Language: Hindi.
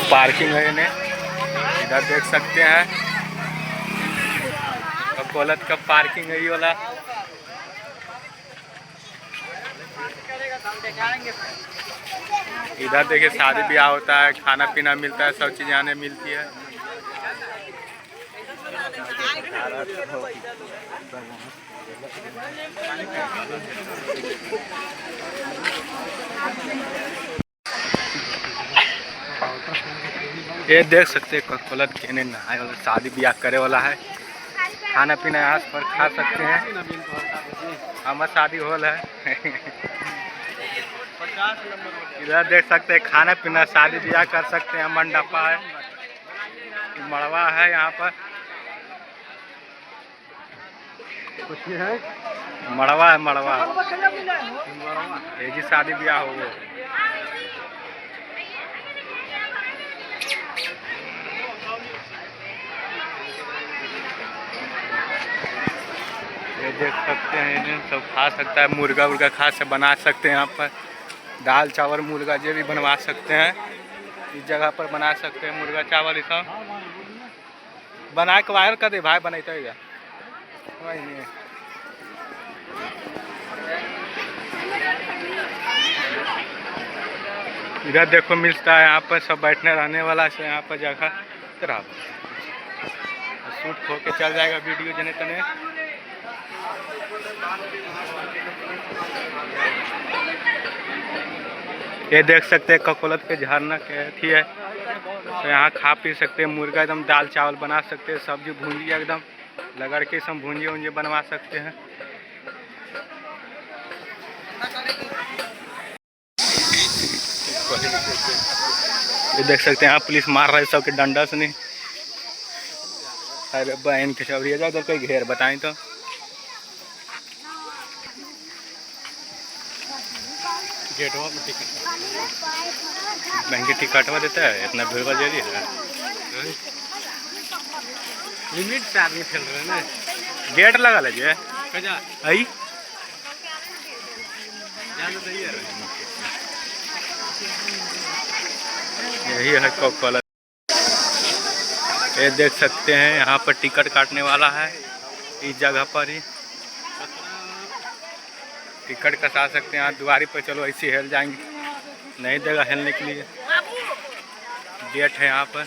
पार्किंग है इन्हें, इधर देख सकते हैं ककोलत का पार्किंग है ये वाला। इधर देखिए शादी ब्याह होता है, खाना पीना मिलता है, सब चीज़ आने मिलती है। ये देख सकते हैं ककोलत के नहाए वाला, शादी ब्याह करे वाला है। खाना पीना यहाँ पर खा सकते हैं। हमारा शादी हॉल है। इधर देख सकते हैं खाना पीना शादी ब्याह कर सकते हैं। मंडपा है, मड़वा है यहाँ पर, कुछ है मड़वा है, मड़वा ये जी शादी ब्याह हो। ये देख सकते हैं इन्हें सब खा सकता है। मुर्गा उर्गा खा से बना सकते हैं। यहाँ पर दाल चावल मुर्गा जो भी बनवा सकते हैं, इस जगह पर बना सकते हैं। मुर्गा चावल ये सब बना के वायर कर दे भाई, बनते है वही नहीं। इधर देखो मिलता है यहाँ पर सब बैठने रहने वाला से। यहाँ पर जगह तरह शूट खो के चल जाएगा वीडियो जने तने। ये देख सकते हैं ककोलत के झरना के अथी है, तो यहाँ खा पी सकते हैं। मुर्गा एकदम दाल चावल बना सकते हैं। सब्जी भूंजिया एकदम लगड़ के सब भूंजिया उंजिया बनवा सकते हैं। ये देख सकते हैं यहाँ पुलिस मार रहा है सबके डंडा से नहीं। अरे बहन के सब उधर कोई घेर बताएं तो। महंगी टिकटवा देता है, इतना भीड़ जरूरी है। लिमिट से आदमी खेल रहे हैं ना। गेट लगा लीजिए आई यही है ककोलत। ये देख सकते हैं यहाँ पर टिकट काटने वाला है। इस जगह पर ही टिकट कटा सकते हैं। यहाँ दुआरी पर चलो ऐसे हिल जाएंगे, नहीं देगा हिलने के लिए। गेट है यहाँ पर।